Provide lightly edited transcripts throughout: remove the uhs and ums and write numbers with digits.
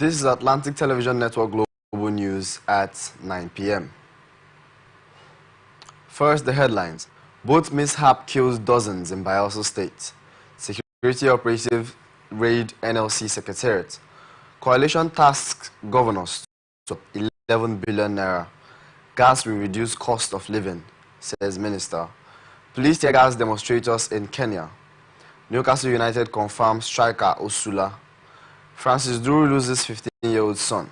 This is Atlantic Television Network Global News at 9 p.m. First, the headlines. Boat mishap kills dozens in Bayelsa State. Security operative raid NLC Secretariat. Coalition tasks governors to 11 billion naira. Gas will reduce cost of living, says minister. Police tear gas demonstrators in Kenya. Newcastle United confirms striker Osula. Francis Duru loses 15-year-old son.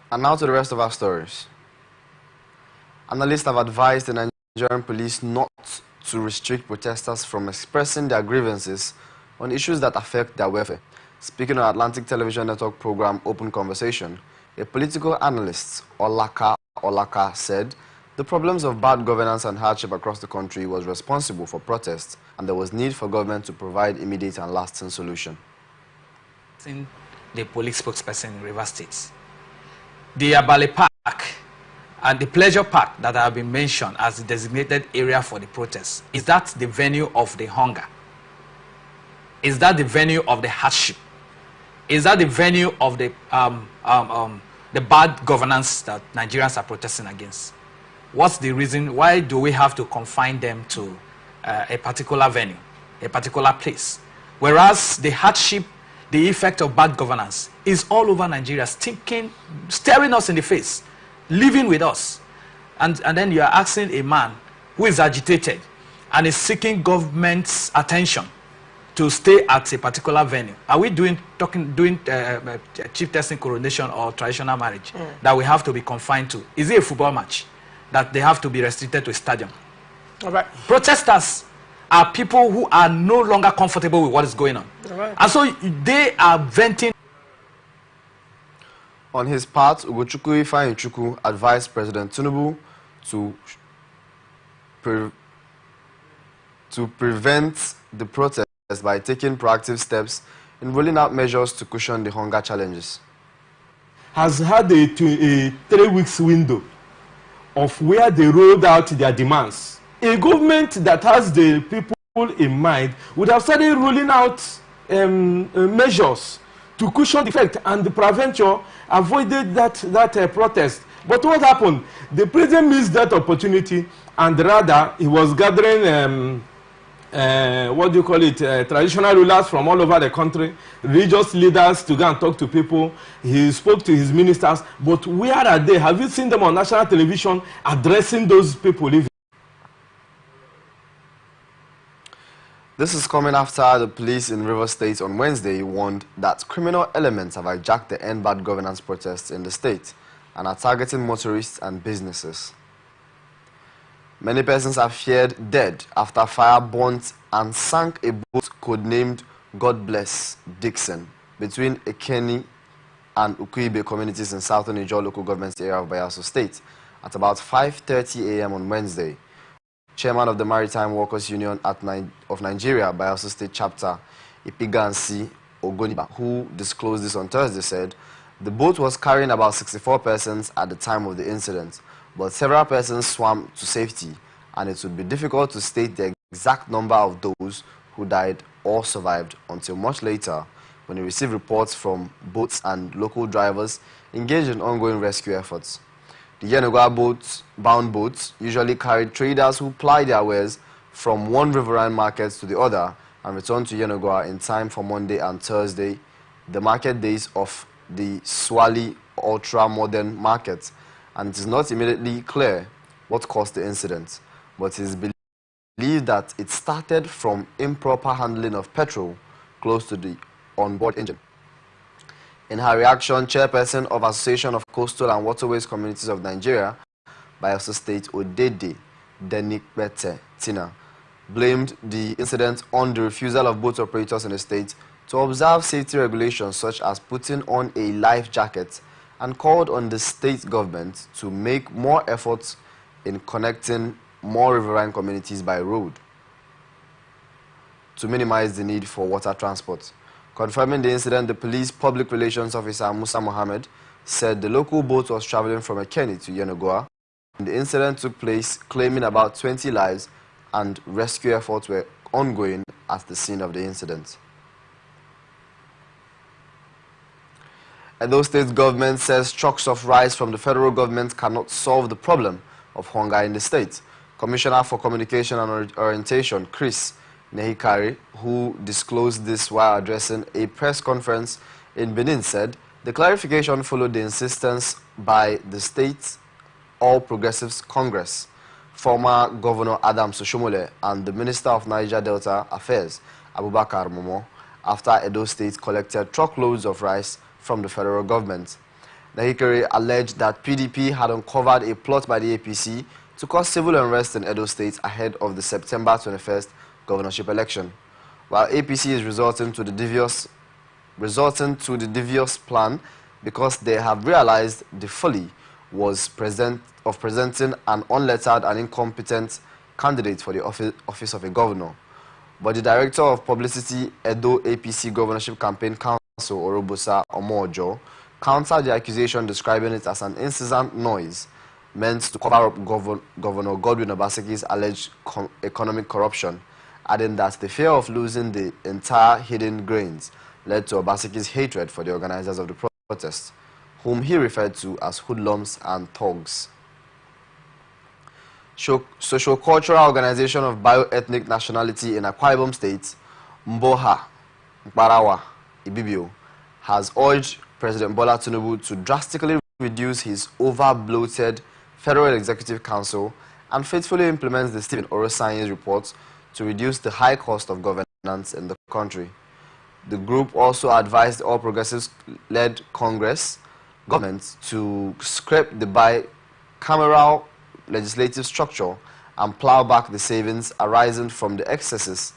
And now to the rest of our stories. Analysts have advised the Nigerian police not to restrict protesters from expressing their grievances on issues that affect their welfare. Speaking on Atlantic Television Network program Open Conversation, a political analyst, Olaka, said the problems of bad governance and hardship across the country was responsible for protests, and there was need for government to provide immediate and lasting solution. The police spokesperson in Rivers State. The Abale Park and the Pleasure Park that have been mentioned as the designated area for the protest, is that the venue of the hunger? Is that the venue of the hardship? Is that the venue of the bad governance that Nigerians are protesting against? What's the reason? Why do we have to confine them to a particular venue, a particular place? Whereas the hardship, the effect of bad governance is all over Nigeria, staring us in the face, living with us. And then you are asking a man who is agitated and is seeking government's attention to stay at a particular venue. Are we doing chief testing coronation or traditional marriage that we have to be confined to? Is it a football match that they have to be restricted to a stadium? All right. Protesters are people who are no longer comfortable with what is going on. Right. And so they are venting. On his part, Ugochukwu Ifeanyichukwu advised President Tinubu to prevent the protest by taking proactive steps in rolling out measures to cushion the hunger challenges. Has had a 3 weeks window of where they rolled out their demands. A government that has the people in mind would have started rolling out measures to cushion the effect, and the prevention avoided that protest. But what happened? The president missed that opportunity, and rather he was gathering traditional rulers from all over the country, religious leaders to go and talk to people. He spoke to his ministers, but where are they? Have you seen them on national television addressing those people? This is coming after the police in Rivers State on Wednesday warned that criminal elements have hijacked the End Bad Governance protests in the state and are targeting motorists and businesses. Many persons are feared dead after fire burnt and sank a boat codenamed God Bless Dixon between Ekeni and Ukuibe communities in southern Ijaw local government area of Bayelsa State at about 5:30 a.m. on Wednesday. Chairman of the Maritime Workers Union of Nigeria, Bayelsa State Chapter, Ipigansi Ogoniba, who disclosed this on Thursday, said the boat was carrying about 64 persons at the time of the incident, but several persons swam to safety, and it would be difficult to state the exact number of those who died or survived until much later when he received reports from boats and local drivers engaged in ongoing rescue efforts. The Yenagoa-bound boats usually carried traders who ply their wares from one riverine market to the other and return to Yenagoa in time for Monday and Thursday, the market days of the Swali ultra-modern market, and it is not immediately clear what caused the incident, but it is believed that it started from improper handling of petrol close to the onboard engine. In her reaction, Chairperson of Association of Coastal and Waterways Communities of Nigeria, Bayelsa State Odede Denikbete Tina, blamed the incident on the refusal of boat operators in the state to observe safety regulations such as putting on a life jacket and called on the state government to make more efforts in connecting more riverine communities by road to minimize the need for water transport. Confirming the incident, the police public relations officer Musa Mohammed said the local boat was traveling from Ekeni to Yenagoa. The incident took place, claiming about 20 lives, and rescue efforts were ongoing at the scene of the incident. Edo State government says trucks of rice from the federal government cannot solve the problem of hunger in the state. Commissioner for Communication and Orientation, Chris Nehikari, who disclosed this while addressing a press conference in Benin, said the clarification followed the insistence by the state All Progressives Congress, former Governor Adam Soshomole, and the Minister of Niger Delta Affairs, Abubakar Momo, after Edo State collected truckloads of rice from the federal government. Nehikari alleged that PDP had uncovered a plot by the APC to cause civil unrest in Edo State ahead of the September 21st governorship election. While APC is resorting to the devious plan because they have realized the folly was presenting an unlettered and incompetent candidate for the office of a governor. But the director of publicity, Edo APC Governorship Campaign Council, Orobosa Omojo, countered the accusation, describing it as an incessant noise meant to cover up Governor Godwin Obaseki's alleged economic corruption, adding that the fear of losing the entire hidden grains led to Obaseki's hatred for the organizers of the protest, whom he referred to as hoodlums and thugs. Socio-cultural organization of bioethnic nationality in Akwa Ibom State, Mboha, Mparawa, Ibibio, has urged President Bola Tinubu to drastically reduce his over-bloated Federal Executive Council and faithfully implement the Stephen Orosanye's report to reduce the high cost of governance in the country. The group also advised the All Progressives-led Congress government to scrap the bicameral legislative structure and plow back the savings arising from the excesses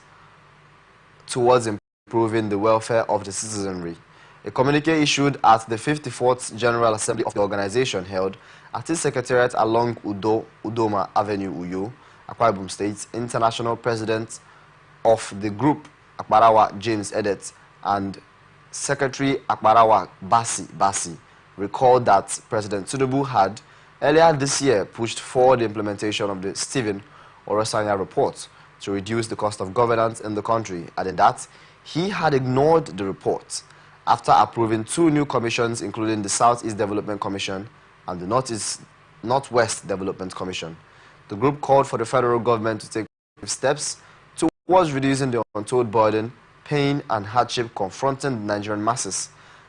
towards improving the welfare of the citizenry. A communique issued at the 54th General Assembly of the organization held at its secretariat along Udoma Avenue, Uyo, Akwa Ibom State, International President of the group, Akbarawa James Edet, and Secretary Akbarawa Basi, recalled that President Tinubu had earlier this year pushed for the implementation of the Stephen Orosanya report to reduce the cost of governance in the country, adding that he had ignored the report after approving 2 new commissions, including the Southeast Development Commission and the Northwest Development Commission. The group called for the federal government to take steps towards reducing the untold burden, pain and hardship confronting the Nigerian masses,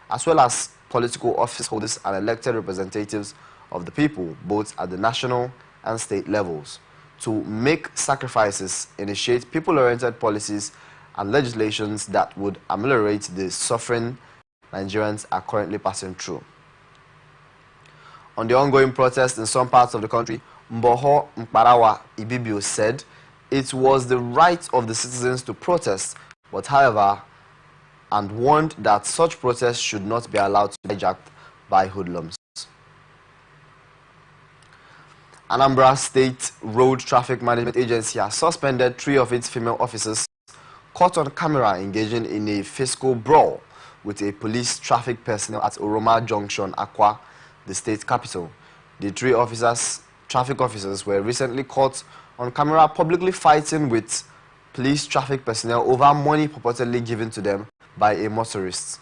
as well as political office holders and elected representatives of the people, both at the national and state levels, to make sacrifices, initiate people-oriented policies and legislations that would ameliorate the suffering Nigerians are currently passing through. On the ongoing protest in some parts of the country, Mboho Mparawa Ibibio said it was the right of the citizens to protest, but however, and warned that such protests should not be allowed to be hijacked by hoodlums. Anambra State Road Traffic Management Agency has suspended 3 of its female officers caught on camera engaging in a fiscal brawl with a police traffic personnel at Oroma Junction, Akwa, the state capital. The 3 traffic officers were recently caught on camera publicly fighting with police traffic personnel over money purportedly given to them by a motorist.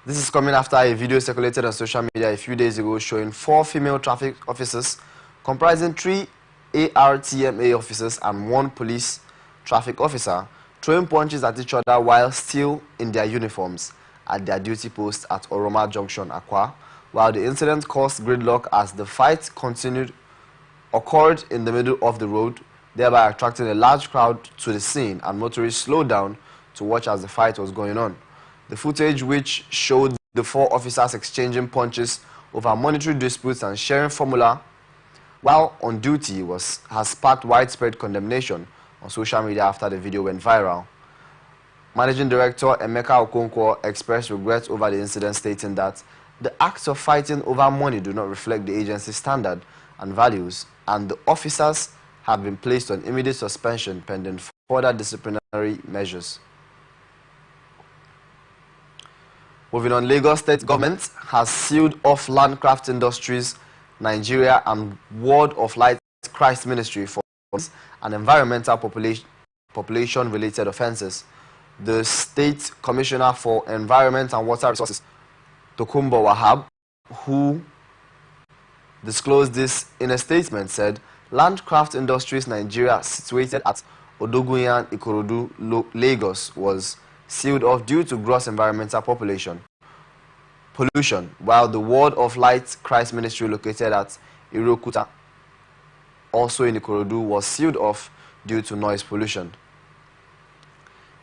This is coming after a video circulated on social media a few days ago showing 4 female traffic officers comprising 3 ARTMA officers and 1 police traffic officer throwing punches at each other while still in their uniforms at their duty post at Oroma Junction, Akwa, while the incident caused gridlock as the fight occurred in the middle of the road, thereby attracting a large crowd to the scene, and motorists slowed down to watch as the fight was going on. The footage, which showed the 4 officers exchanging punches over monetary disputes and sharing formula while on duty, has sparked widespread condemnation on social media after the video went viral. Managing Director Emeka Okonkwo expressed regret over the incident, stating that the acts of fighting over money do not reflect the agency's standard and values, and the officers have been placed on immediate suspension pending further disciplinary measures. Moving on, Lagos State government has sealed off Landcraft Industries Nigeria and Word of Light Christ Ministry for and environmental population-related offences. The State Commissioner for Environment and Water Resources, Tokumbo Wahab, who disclosed this in a statement, said Landcraft Industries Nigeria, situated at Odogunyan, Ikorodu, Lagos, was sealed off due to gross environmental pollution, while the Word of Light Christ Ministry, located at Irokuta, also in Ikorodu, was sealed off due to noise pollution.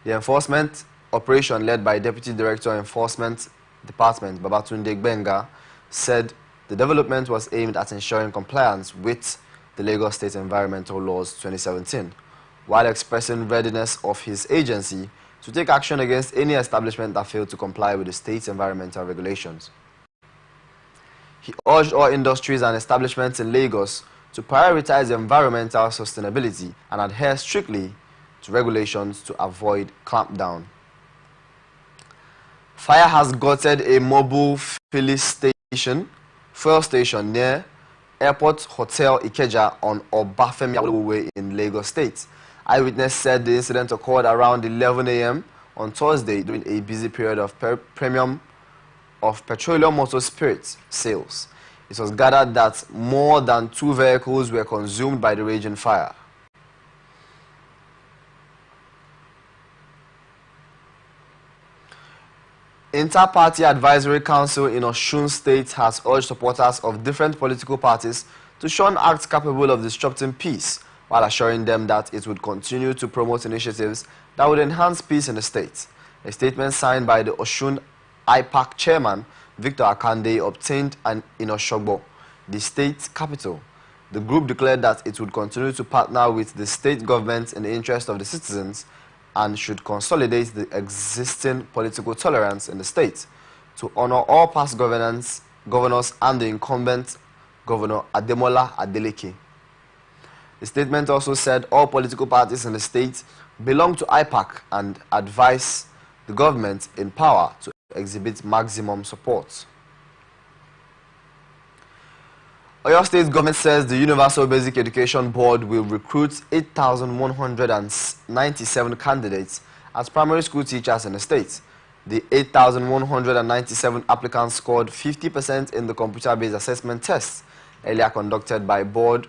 The enforcement operation, led by Deputy Director Enforcement Department Babatunde Gbenga, said the development was aimed at ensuring compliance with the Lagos State Environmental Laws 2017, while expressing readiness of his agency to take action against any establishment that failed to comply with the state's environmental regulations. He urged all industries and establishments in Lagos to prioritize environmental sustainability and adhere strictly to regulations to avoid clampdown. Fire has gutted a mobile fuel station near Airport Hotel Ikeja on Obafemi Awolowo Way in Lagos State. Eyewitness said the incident occurred around 11 a.m. on Thursday during a busy period of premium of petroleum motor spirits sales. It was gathered that more than 2 vehicles were consumed by the raging fire. Inter-Party Advisory Council in Osun State has urged supporters of different political parties to shun acts capable of disrupting peace, while assuring them that it would continue to promote initiatives that would enhance peace in the state. A statement signed by the Osun IPAC chairman, Victor Akande, obtained in Osogbo, the state capital. The group declared that it would continue to partner with the state government in the interest of the citizens and should consolidate the existing political tolerance in the state to honor all past governors and the incumbent Governor Ademola Adeleke. The statement also said all political parties in the state belong to IPAC and advise the government in power to exhibit maximum support. Oyo State government says the Universal Basic Education Board will recruit 8,197 candidates as primary school teachers in the state. The 8,197 applicants scored 50% in the computer-based assessment test earlier conducted by the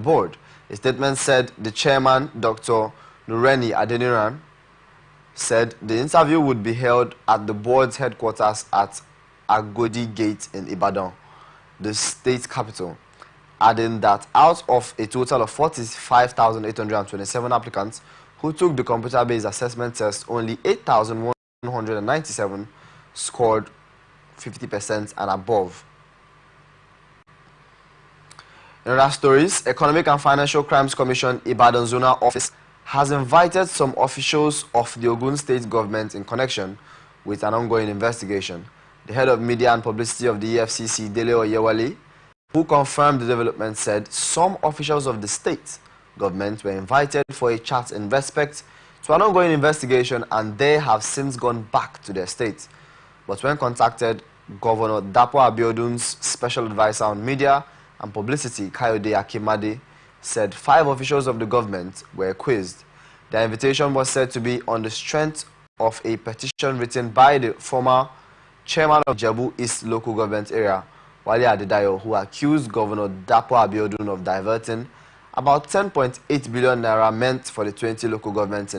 board. A statement said the chairman, Dr. Nureni Adeniran, said the interview would be held at the board's headquarters at Agodi Gate in Ibadan, the state capital, adding that out of a total of 45,827 applicants who took the computer-based assessment test, only 8,197 scored 50% and above. In other stories, Economic and Financial Crimes Commission Ibadan Zonal Office has invited some officials of the Ogun State government in connection with an ongoing investigation. The head of media and publicity of the EFCC, Dele Oyewale, who confirmed the development, said some officials of the state government were invited for a chat in respect to an ongoing investigation, and they have since gone back to their state. But when contacted, Governor Dapo Abiodun's special advisor on media and publicity, Kayode Akimade, said 5 officials of the government were quizzed. Their invitation was said to be on the strength of a petition written by the former chairman of Jebu East local government area, Wale Adedayo, who accused Governor Dapo Abiodun of diverting about 10.8 billion naira meant for the 20 local governments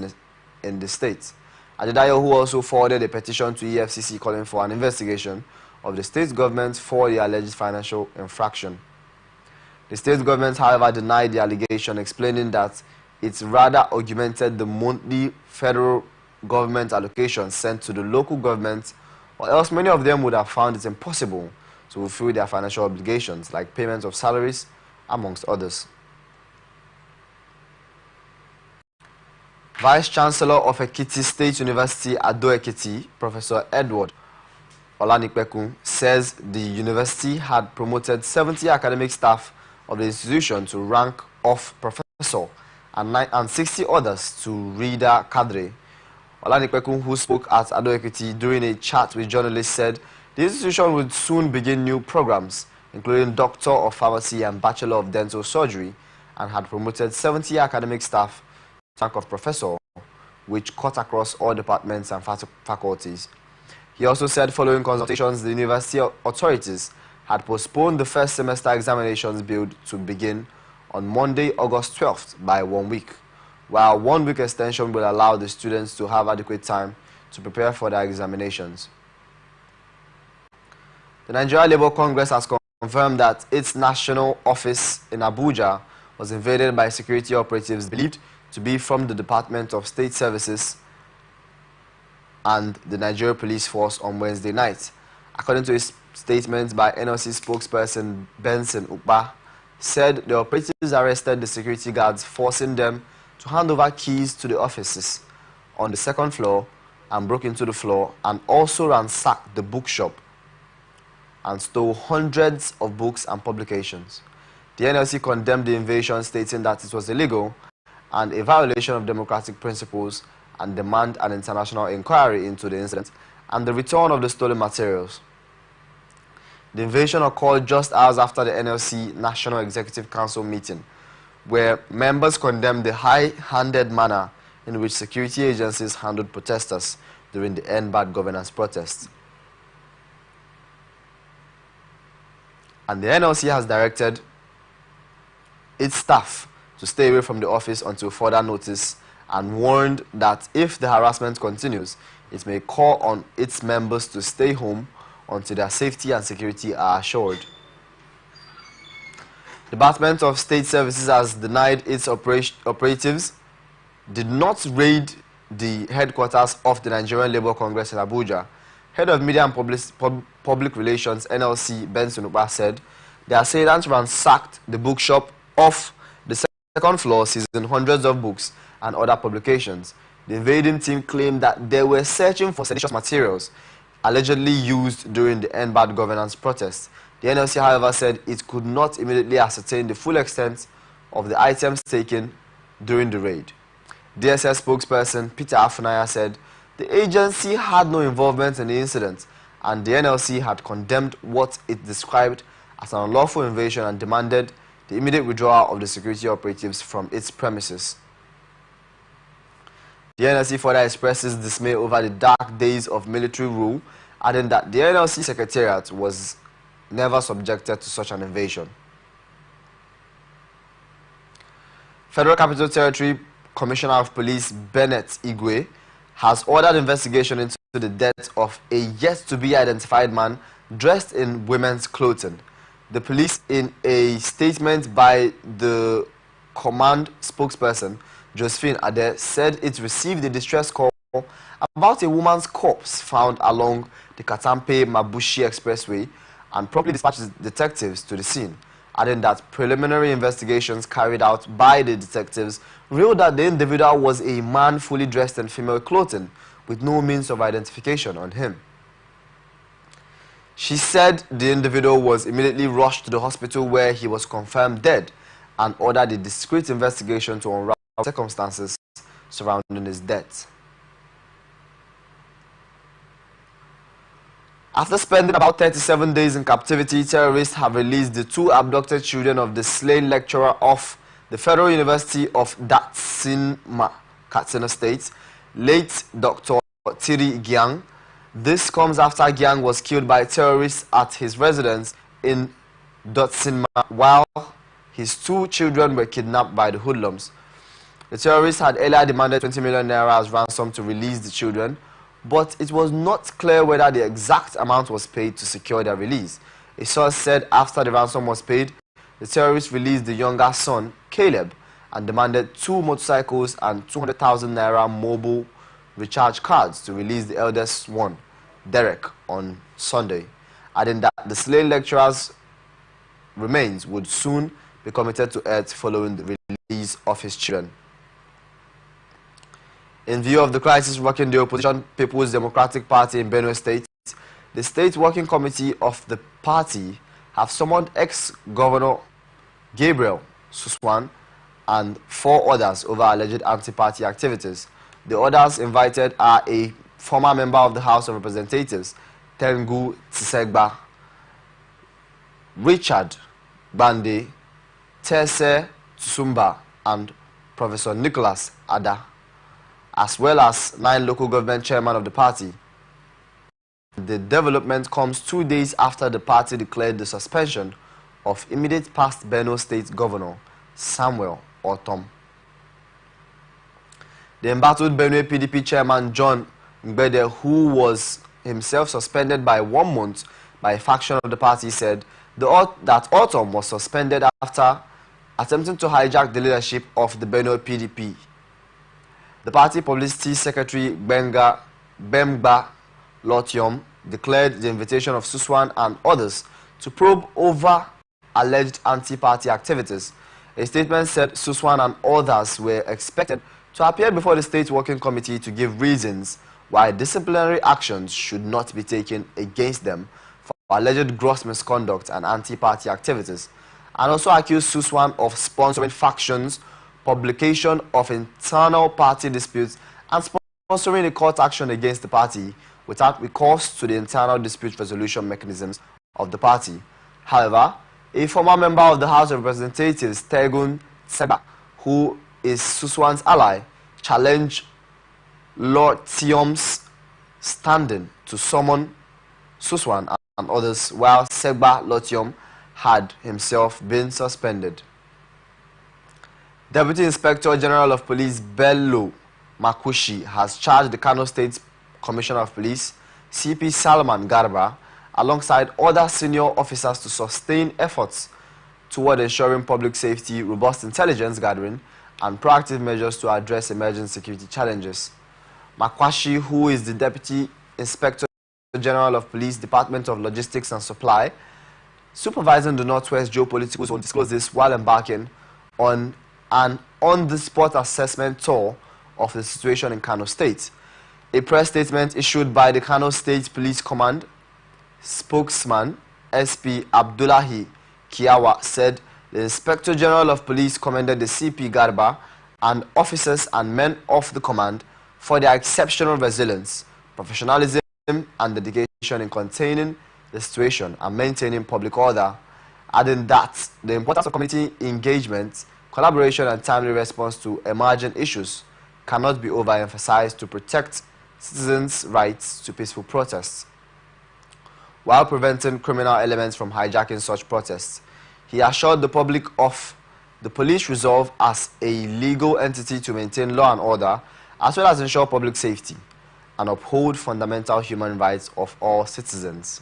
in the state. Adedayo, who also forwarded a petition to EFCC calling for an investigation of the state government for the alleged financial infraction. The state government, however, denied the allegation, explaining that it rather augmented the monthly federal government allocation sent to the local government, or else many of them would have found it impossible to fulfill their financial obligations, like payments of salaries, amongst others. Vice-Chancellor of Ekiti State University, Ado-Ekiti, Professor Edward Olanipekun, says the university had promoted 70 academic staff of the institution to rank of professor and 60 others to reader cadre. Olanipekun, who spoke at Ado-Ekiti during a chat with journalists, said the institution would soon begin new programs, including Doctor of Pharmacy and Bachelor of Dental Surgery, and had promoted 70 academic staff to rank of professor, which cut across all departments and faculties. He also said following consultations, the university authorities had postponed the first semester examinations billed to begin on Monday, August 12th by 1 week, while 1 week extension will allow the students to have adequate time to prepare for their examinations. The Nigeria Labour Congress has confirmed that its national office in Abuja was invaded by security operatives believed to be from the Department of State Services and the Nigeria Police Force on Wednesday night. According to a statement by NLC spokesperson Benson Ukpa, said the operatives arrested the security guards, forcing them to hand over keys to the offices on the second floor and broke into the floor, and also ransacked the bookshop and stole hundreds of books and publications. The NLC condemned the invasion, stating that it was illegal and a violation of democratic principles, and demand an international inquiry into the incident and the return of the stolen materials. The invasion occurred just hours after the NLC National Executive Council meeting, where members condemned the high-handed manner in which security agencies handled protesters during the End Bad Governance protests. And the NLC has directed its staff to stay away from the office until further notice, and warned that if the harassment continues, it may call on its members to stay home until their safety and security are assured. The Department of State Services has denied its operatives did not raid the headquarters of the Nigerian Labour Congress in Abuja. Head of Media and Public Relations, NLC, Benson Ukpa, said the assailants ransacked the bookshop off the second floor, seizing hundreds of books and other publications. The invading team claimed that they were searching for seditious materials allegedly used during the End Bad Governance protests. The NLC, however, said it could not immediately ascertain the full extent of the items taken during the raid. DSS spokesperson Peter Afunaya said the agency had no involvement in the incident, and the NLC had condemned what it described as an unlawful invasion and demanded the immediate withdrawal of the security operatives from its premises. The NLC further expresses dismay over the dark days of military rule, adding that the NLC Secretariat was never subjected to such an invasion. Federal Capital Territory Commissioner of Police Bennett Igwe has ordered investigation into the death of a yet-to-be-identified man dressed in women's clothing. The police, in a statement by the command spokesperson, Josephine Ade, said it received a distress call about a woman's corpse found along the Katampe-Mabushi Expressway and promptly dispatched detectives to the scene, adding that preliminary investigations carried out by the detectives revealed that the individual was a man fully dressed in female clothing with no means of identification on him. She said the individual was immediately rushed to the hospital where he was confirmed dead, and ordered a discreet investigation to unravel circumstances surrounding his death. After spending about 37 days in captivity, terrorists have released the two abducted children of the slain lecturer of the Federal University of Datsinma, Katsina State, late Dr. Tiri Gyang. This comes after Gyang was killed by terrorists at his residence in Datsinma, while his two children were kidnapped by the hoodlums. The terrorists had earlier demanded 20 million naira as ransom to release the children, but it was not clear whether the exact amount was paid to secure their release. A source said after the ransom was paid, the terrorists released the younger son, Caleb, and demanded 2 motorcycles and 200,000 naira mobile recharge cards to release the eldest one, Derek, on Sunday, adding that the slain lecturer's remains would soon be committed to earth following the release of his children. In view of the crisis rocking the opposition People's Democratic Party in Benue State, the State Working Committee of the party have summoned ex-Governor Gabriel Suswan and 4 others over alleged anti-party activities. The others invited are a former member of the House of Representatives, Tengu Tsegba, Richard Bande, Tese Tsumba, and Professor Nicholas Ada, as well as 9 local government chairmen of the party. The development comes 2 days after the party declared the suspension of immediate past Benue State Governor Samuel Ortom. The embattled Benue PDP chairman John Mbede, who was himself suspended by 1 month by a faction of the party, said that Ortom was suspended after attempting to hijack the leadership of the Benue PDP. The party publicity secretary Bemba Lotium declared the invitation of Suswan and others to probe over alleged anti-party activities. A statement said Suswan and others were expected to appear before the State Working Committee to give reasons why disciplinary actions should not be taken against them for alleged gross misconduct and anti-party activities, and also accused Suswan of sponsoring factions, publication of internal party disputes, and sponsoring a court action against the party without recourse to the internal dispute resolution mechanisms of the party. However, a former member of the House of Representatives, Tegun Tseba, who is Suswan's ally, challenged Lord Tiom's standing to summon Suswan and others, while Segba Lotiom had himself been suspended. Deputy Inspector General of Police Bello Makushi has charged the Kano State Commissioner of Police, CP Salman Garba, alongside other senior officers to sustain efforts toward ensuring public safety, robust intelligence gathering, and proactive measures to address emerging security challenges. Makwashi, who is the Deputy Inspector General of Police, Department of Logistics and Supply, supervising the Northwest Geopolitical Zone, disclosed this while embarking on an on-the-spot assessment tour of the situation in Kano State. A press statement issued by the Kano State Police Command spokesman SP Abdullahi Kiawa said the Inspector General of Police commended the CP Garba and officers and men of the command for their exceptional resilience, professionalism, and dedication in containing the situation and maintaining public order, adding that the importance of community engagement, collaboration, and timely response to emerging issues cannot be overemphasized to protect citizens' rights to peaceful protests, while preventing criminal elements from hijacking such protests. He assured the public of the police resolve as a legal entity to maintain law and order, as well as ensure public safety and uphold fundamental human rights of all citizens.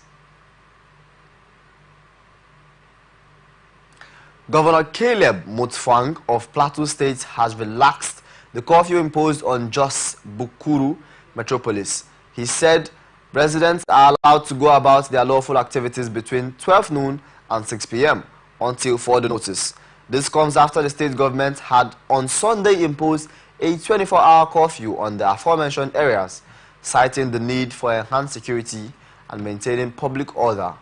Governor Caleb Mutfwang of Plateau State has relaxed the curfew imposed on Jos Bukuru Metropolis. He said residents are allowed to go about their lawful activities between 12 noon and 6 p.m. until further notice. This comes after the state government had on Sunday imposed a 24-hour curfew on the aforementioned areas, citing the need for enhanced security and maintaining public order,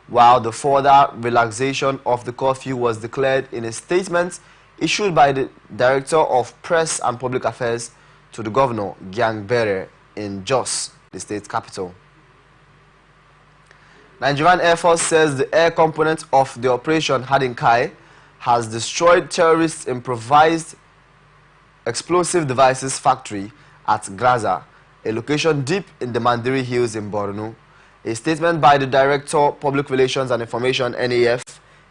while the further relaxation of the curfew was declared in a statement issued by the Director of Press and Public Affairs to the Governor, Gyang Bere, in Jos, the state capital. Nigerian Air Force says the air component of the Operation Hadinkai has destroyed terrorists' improvised explosive devices factory at Graza, a location deep in the Mandiri Hills in Borno. A statement by the Director, Public Relations and Information, NAF,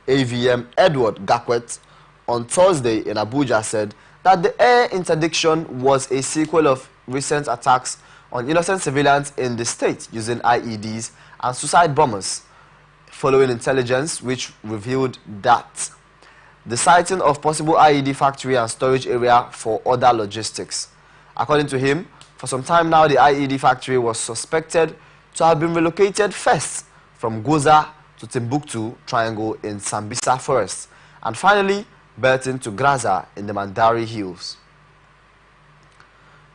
AVM, Edward Gakwet, on Thursday in Abuja said that the air interdiction was a sequel of recent attacks on innocent civilians in the state using IEDs and suicide bombers, following intelligence which revealed that the siting of possible IED factory and storage area for other logistics. According to him, for some time now, the IED factory was suspected to have been relocated first from Goza to Timbuktu Triangle in Sambisa Forest, and finally built into Graza in the Mandari Hills.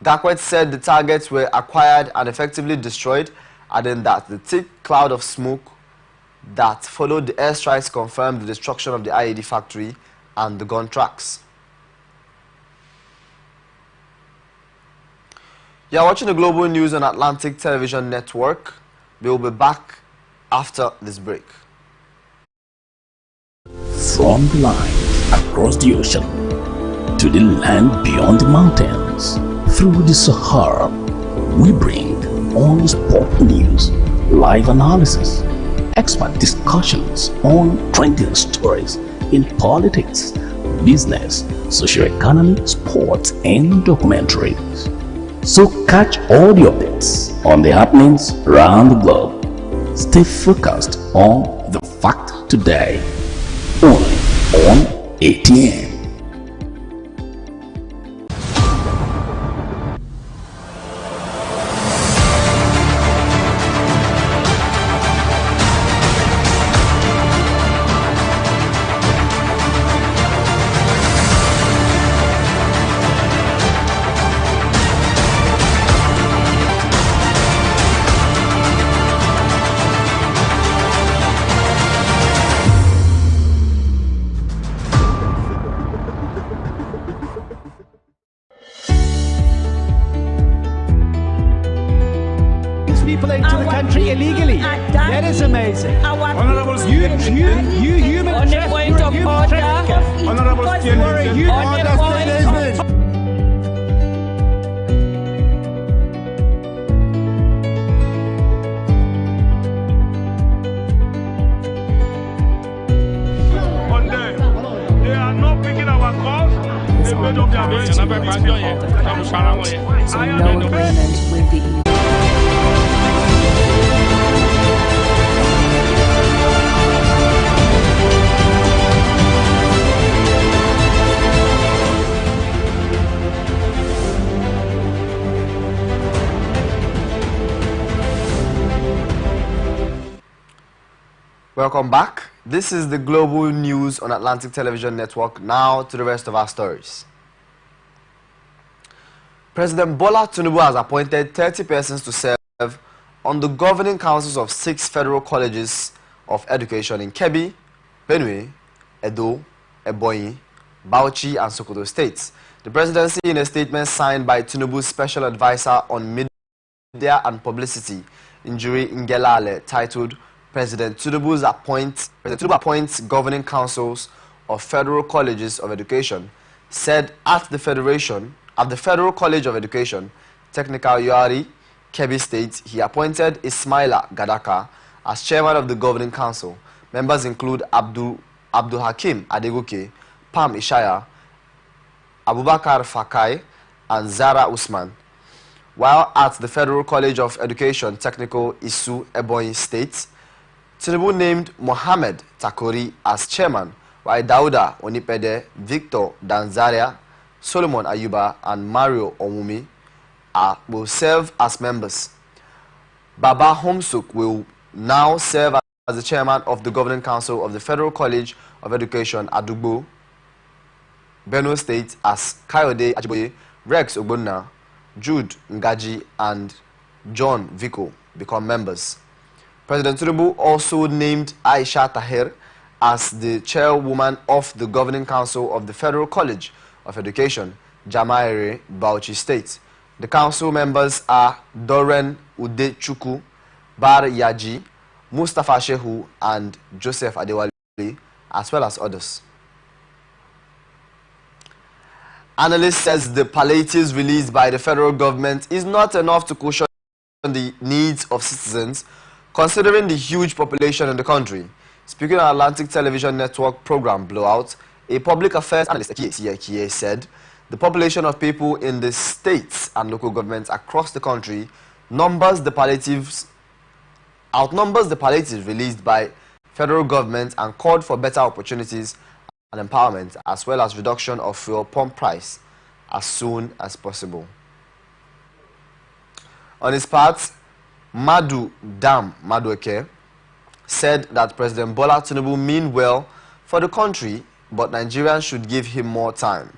Gakwet said the targets were acquired and effectively destroyed, adding that the thick cloud of smoke that followed the airstrikes confirmed the destruction of the IED factory and the gun tracks. You are watching the global news on Atlantic Television Network. We will be back after this break. From the line across the ocean to the land beyond the mountains, through the Sahara, we bring on-the-spot news, live analysis, expert discussions on trending stories in politics, business, socio-economy, sports, and documentaries. So catch all the updates on the happenings around the globe. Stay focused on the fact today, only on ATN. People into the country illegally. That is amazing. Honorable you human on the point of order. Honorable They are not picking our calls. They made up their minds. So no agreement with the Welcome back. This is the global news on Atlantic Television Network. Now to the rest of our stories. President Bola Tinubu has appointed 30 persons to serve on the governing councils of 6 federal colleges of education in Kebbi, Benue, Edo, Ebonyi, Bauchi and Sokoto states. The presidency, in a statement signed by Tinubu's special advisor on media and publicity, Njuri Ngelale, titled President Tinubu appoints governing councils of federal colleges of education, said at the Federal College of Education, Technical Yari, Kebbi State, he appointed Ismaila Gadaka as chairman of the governing council. Members include Abdul Hakim Adegoke, Pam Ishaya, Abubakar Fakai, and Zara Usman. While at the Federal College of Education, Technical Isu, Ebonyi State, Tinubu named Mohammed Takori as chairman, while Dauda Onipede, Victor Danzaria, Solomon Ayuba, and Mario Omumi will serve as members. Baba Homsuk will now serve as the chairman of the governing council of the Federal College of Education, Adugbo, Benue State, as Kayode Ajiboye, Rex Ogbonna, Jude Ngaji, and John Viko become members. President Tinubu also named Aisha Tahir as the chairwoman of the governing council of the Federal College of Education, Jamaire, Bauchi State. The council members are Doren Udechuku, Bar Yaji, Mustafa Shehu, and Joseph Adewale, as well as others. Analyst says the palliatives released by the federal government is not enough to cushion the needs of citizens, considering the huge population in the country. Speaking on Atlantic Television Network program Blowout, a public affairs analyst said the population of people in the states and local governments across the country outnumbers the palliatives released by federal government, and called for better opportunities and empowerment, as well as reduction of fuel pump price as soon as possible. On his part, Madueke said that President Bola Tinubu mean well for the country, but Nigerians should give him more time.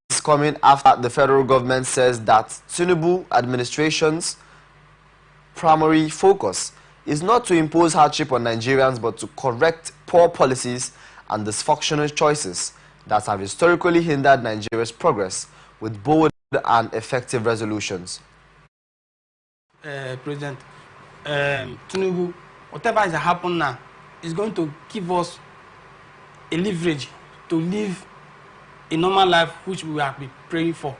His coming after the federal government says that Tinubu administration's primary focus is not to impose hardship on Nigerians but to correct poor policies and dysfunctional choices that have historically hindered Nigeria's progress with bold and effective resolutions. President Tinubu, whatever has happened now is going to give us a leverage to live a normal life which we have been praying for.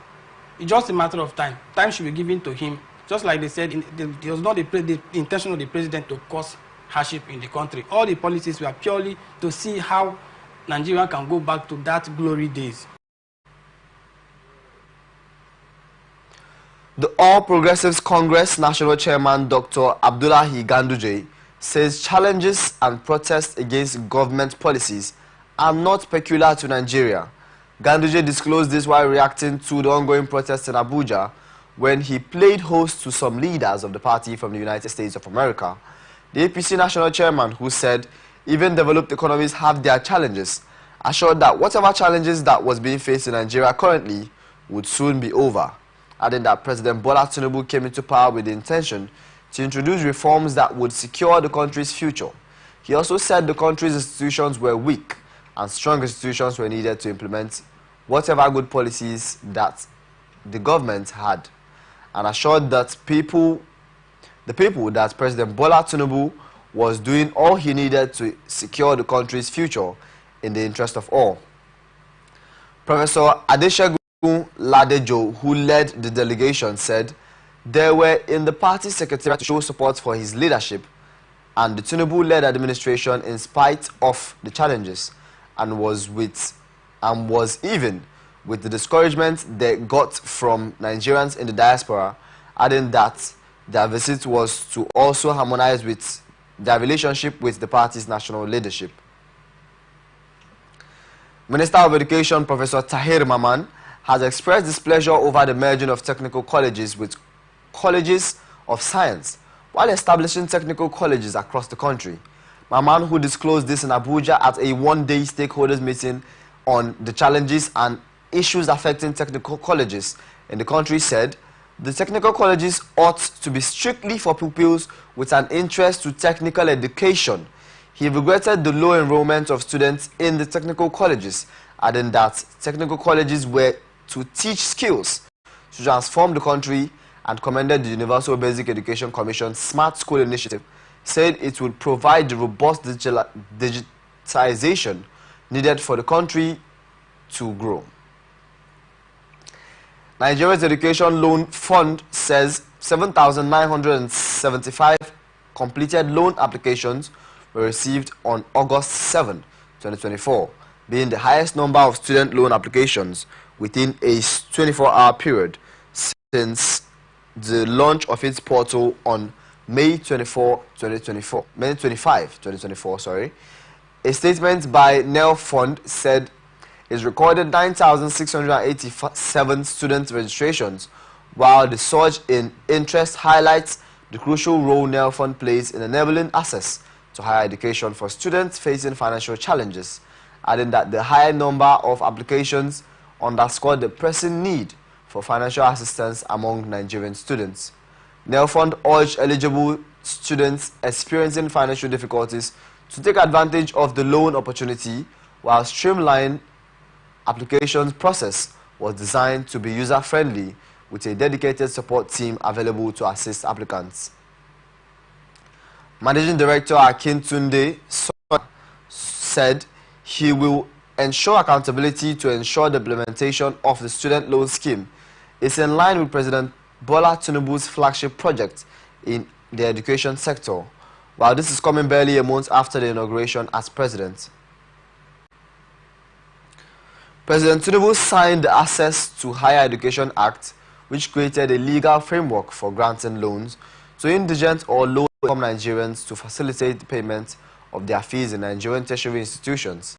It's just a matter of time. Time should be given to him. Just like they said, it was not the intention of the president to cause hardship in the country. All the policies were purely to see how Nigeria can go back to that glory days. The All Progressives Congress National Chairman Dr. Abdullahi Ganduje says challenges and protests against government policies are not peculiar to Nigeria. Ganduje disclosed this while reacting to the ongoing protests in Abuja when he played host to some leaders of the party from the United States of America. The APC national chairman, who said even developed economies have their challenges, assured that whatever challenges that was being faced in Nigeria currently would soon be over, adding that President Bola Tinubu came into power with the intention to introduce reforms that would secure the country's future. He also said the country's institutions were weak and strong institutions were needed to implement whatever good policies that the government had, and assured that the people that President Bola Tinubu was doing all he needed to secure the country's future in the interest of all. Professor Adesegun Ladejo, who led the delegation, said they were in the party secretariat to show support for his leadership and the Tinubu-led administration in spite of the challenges, and was even with the discouragement they got from Nigerians in the diaspora, adding that their visit was to also harmonize with their relationship with the party's national leadership. Minister of Education Professor Tahir Maman has expressed displeasure over the merging of technical colleges with colleges of science while establishing technical colleges across the country. Maman, who disclosed this in Abuja at a one-day stakeholders meeting on the challenges and issues affecting technical colleges in the country, said the technical colleges ought to be strictly for pupils with an interest to technical education. He regretted the low enrollment of students in the technical colleges, adding that technical colleges were to teach skills to transform the country, and commended the Universal Basic Education Commission's Smart School initiative, said it would provide the robust digitization needed for the country to grow. Nigeria's Education Loan Fund says 7,975 completed loan applications were received on August 7, 2024, being the highest number of student loan applications within a 24-hour period since the launch of its portal on May 25, 2024, sorry. A statement by NEL Fund said it's recorded 9,687 student registrations, while the surge in interest highlights the crucial role NEL Fund plays in enabling access to higher education for students facing financial challenges, adding that the higher number of applications underscored the pressing need for financial assistance among Nigerian students. NEL Fund urged eligible students experiencing financial difficulties to take advantage of the loan opportunity, while streamlined applications process was designed to be user-friendly with a dedicated support team available to assist applicants. Managing Director Akintunde said he will ensure accountability to ensure the implementation of the student loan scheme is in line with President Bola Tinubu's flagship project in the education sector, while this is coming barely a month after the inauguration as president. President Tinubu signed the Access to Higher Education Act, which created a legal framework for granting loans to indigent or low-income Nigerians to facilitate the payment of their fees in Nigerian tertiary institutions.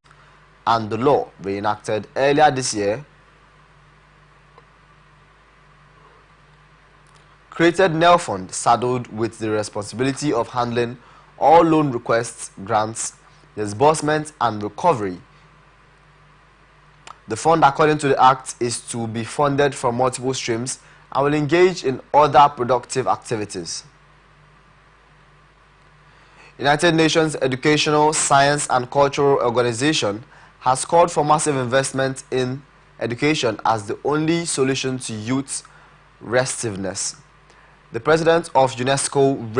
And the law, reenacted earlier this year, created NEL Fund saddled with the responsibility of handling all loan requests, grants, disbursement and recovery. The fund, according to the Act, is to be funded from multiple streams and will engage in other productive activities. United Nations Educational, Science and Cultural Organization has called for massive investment in education as the only solution to youth restiveness. The president of UNESCO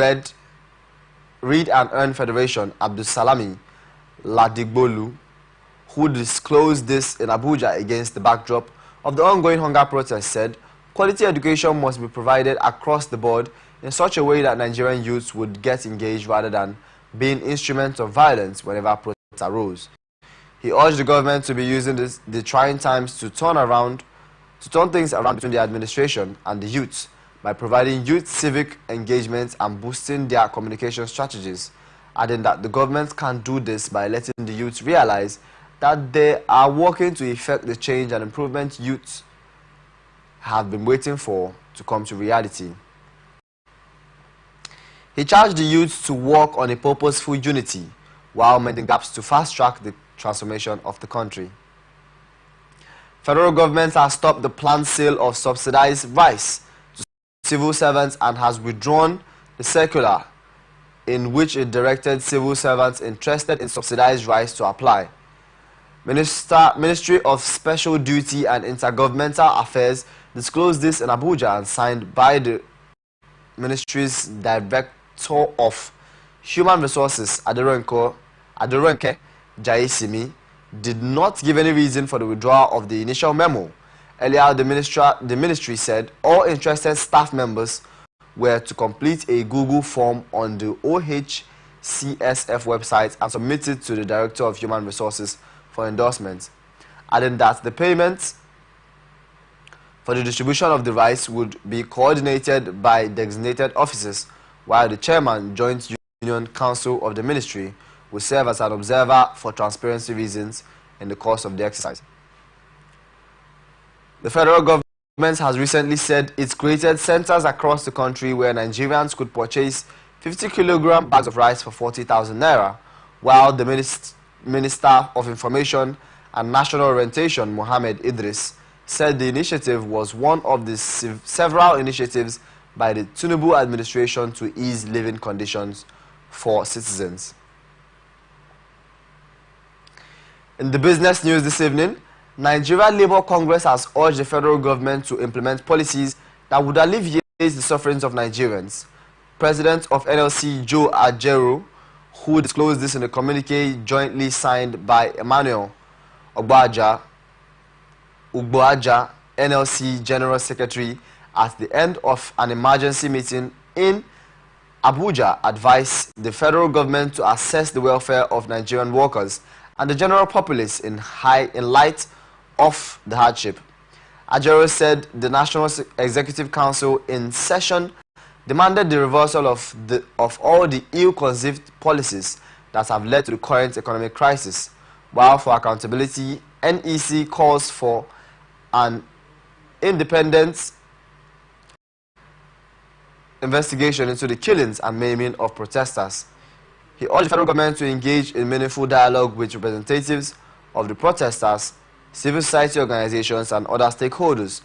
Read and Earn Federation, Abdulsalami Ladigbolu, who disclosed this in Abuja against the backdrop of the ongoing hunger protest, said quality education must be provided across the board in such a way that Nigerian youths would get engaged rather than being instruments of violence whenever protests arose. He urged the government to be using the trying times to turn things around between the administration and the youths by providing youth civic engagement and boosting their communication strategies, adding that the government can do this by letting the youths realize that they are working to effect the change and improvement youths have been waiting for to come to reality. He charged the youths to work on a purposeful unity while mending gaps to fast-track the transformation of the country. Federal government has stopped the planned sale of subsidized rice to civil servants and has withdrawn the circular in which it directed civil servants interested in subsidized rice to apply. Ministry of Special Duty and Intergovernmental Affairs disclosed this in Abuja and signed by the ministry's Director of Human Resources, Aderonke Jaisimi, did not give any reason for the withdrawal of the initial memo. Earlier, the ministry said all interested staff members were to complete a Google form on the OHCSF website and submit it to the Director of Human Resources for endorsement, adding that the payment for the distribution of the rice would be coordinated by designated officers, while the chairman, Joint Union Council of the Ministry, will serve as an observer for transparency reasons in the course of the exercise. The federal government has recently said it's created centers across the country where Nigerians could purchase 50-kilogram bags of rice for 40,000 naira, while the Minister of Information and National Orientation, Mohammed Idris, said the initiative was one of the several initiatives by the Tinubu administration to ease living conditions for citizens. In the business news this evening, Nigeria Labour Congress has urged the federal government to implement policies that would alleviate the sufferings of Nigerians. President of NLC, Joe Ajaero, who disclosed this in a communique jointly signed by Emmanuel Ugboaja, NLC General Secretary, at the end of an emergency meeting in Abuja, advised the federal government to assess the welfare of Nigerian workers and the general populace in light of the hardship. Ajaero said the National Executive Council in session demanded the reversal of all the ill-conceived policies that have led to the current economic crisis, while for accountability, NEC calls for an independent investigation into the killings and maiming of protesters. He urged the federal government to engage in meaningful dialogue with representatives of the protesters, civil society organizations and other stakeholders,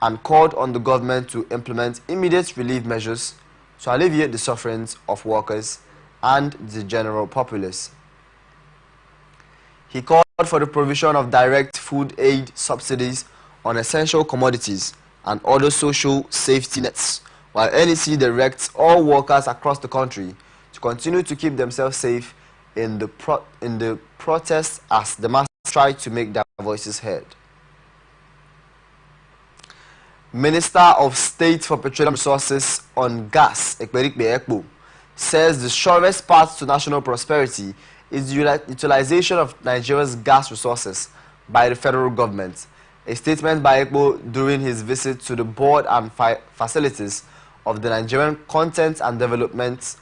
and called on the government to implement immediate relief measures to alleviate the sufferings of workers and the general populace. He called for the provision of direct food aid subsidies on essential commodities and other social safety nets, while NEC directs all workers across the country to continue to keep themselves safe in the protests as the masses try to make their voices heard. Minister of State for Petroleum Resources on Gas, Ekperikpe Ekpo, says the surest path to national prosperity is the utilization of Nigeria's gas resources by the federal government. A statement by Ekpo during his visit to the board and facilities of the Nigerian Content and Development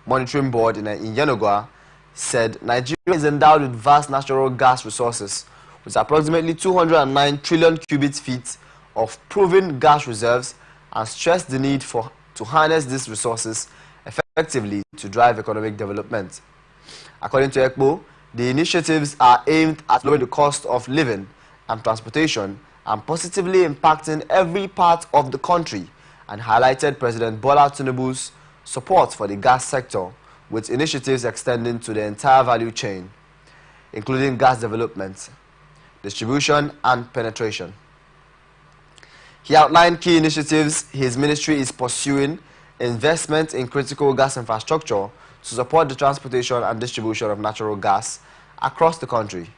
Monitoring Board in Yenagoa said Nigeria is endowed with vast natural gas resources, with approximately 209 trillion cubic feet of proven gas reserves, and stressed the need to harness these resources effectively to drive economic development. According to Ekpo, the initiatives are aimed at lowering the cost of living and transportation and positively impacting every part of the country, and highlighted President Bola Tinubu's support for the gas sector with initiatives extending to the entire value chain, including gas development, distribution and penetration. He outlined key initiatives his ministry is pursuing: investment in critical gas infrastructure to support the transportation and distribution of natural gas across the country,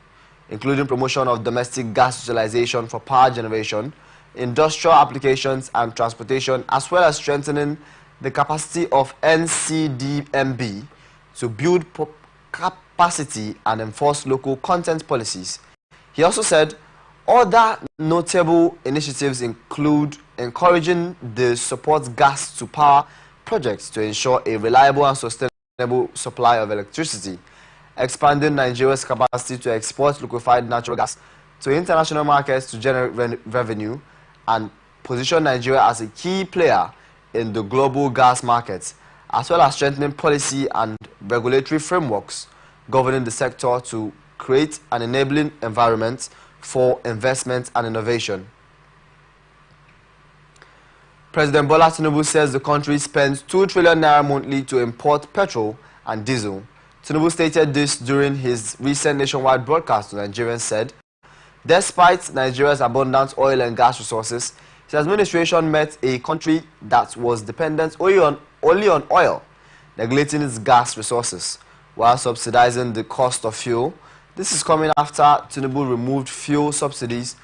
including promotion of domestic gas utilization for power generation, industrial applications and transportation, as well as strengthening the capacity of NCDMB to build capacity and enforce local content policies. He also said other notable initiatives include encouraging the support gas to power projects to ensure a reliable and sustainable supply of electricity, expanding Nigeria's capacity to export liquefied natural gas to international markets to generate revenue, and position Nigeria as a key player in the global gas markets, as well as strengthening policy and regulatory frameworks governing the sector to create an enabling environment for investment and innovation. President Bola Tinubu says the country spends 2 trillion naira monthly to import petrol and diesel. Tinubu stated this during his recent nationwide broadcast to Nigerians. Said, despite Nigeria's abundant oil and gas resources, his administration met a country that was dependent only on oil, neglecting its gas resources while subsidizing the cost of fuel. This is coming after Tinubu removed fuel subsidies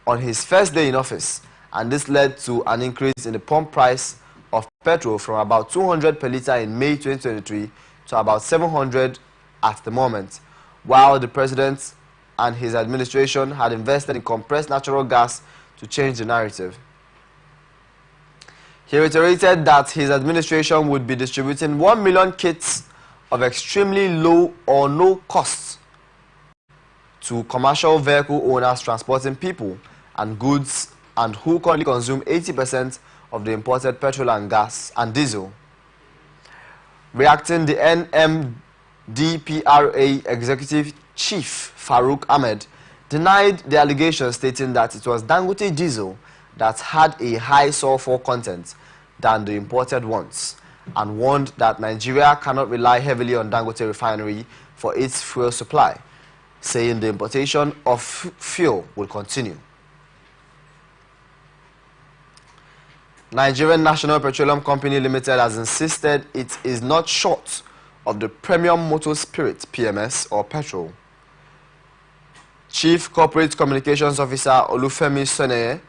on his first day in office, and this led to an increase in the pump price of petrol from about 200 per litre in May 2023 to about 700 at the moment, while the president and his administration had invested in compressed natural gas to change the narrative. He reiterated that his administration would be distributing 1 million kits of extremely low or no cost to commercial vehicle owners transporting people and goods and who currently consume 80% of the imported petrol and gas and diesel. Reacting, the NMDPRA Executive Chief Farouk Ahmed denied the allegation, stating that it was Dangote diesel that had a high sulfur content than the imported ones, and warned that Nigeria cannot rely heavily on Dangote refinery for its fuel supply, saying the importation of fuel will continue. Nigerian National Petroleum Company Limited has insisted it is not short of the premium motor spirit PMS or petrol. Chief Corporate Communications Officer Olufemi Soneye,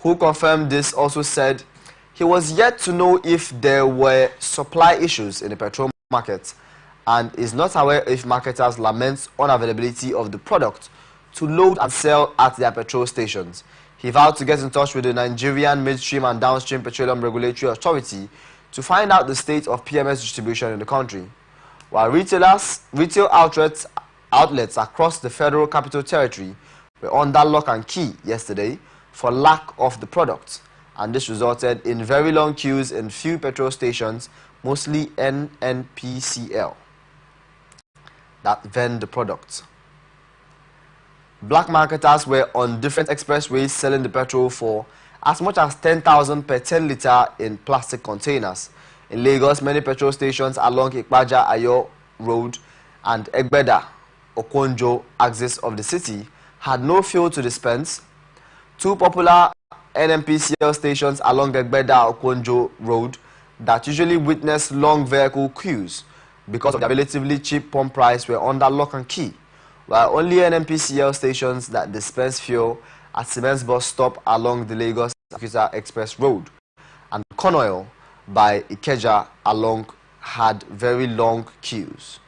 who confirmed this, also said he was yet to know if there were supply issues in the petrol market and is not aware if marketers lament unavailability of the product to load and sell at their petrol stations. He vowed to get in touch with the Nigerian Midstream and Downstream Petroleum Regulatory Authority to find out the state of PMS distribution in the country. While retail outlets across the Federal Capital Territory were under lock and key yesterday for lack of the product, and this resulted in very long queues in few petrol stations, mostly NNPCL, that vend the product. Black marketers were on different expressways selling the petrol for as much as 10,000 per 10 litre in plastic containers. In Lagos, many petrol stations along Ikpaja Ayo Road and Egbeda Okonjo axis of the city had no fuel to dispense. Two popular NNPCL stations along Egbeda Okonjo Road that usually witness long vehicle queues because of their relatively cheap pump price were under lock and key, while only NNPCL stations that dispense fuel at Siemens bus stop along the Lagos-Abuja Express Road and Conoil by Ikeja along had very long queues.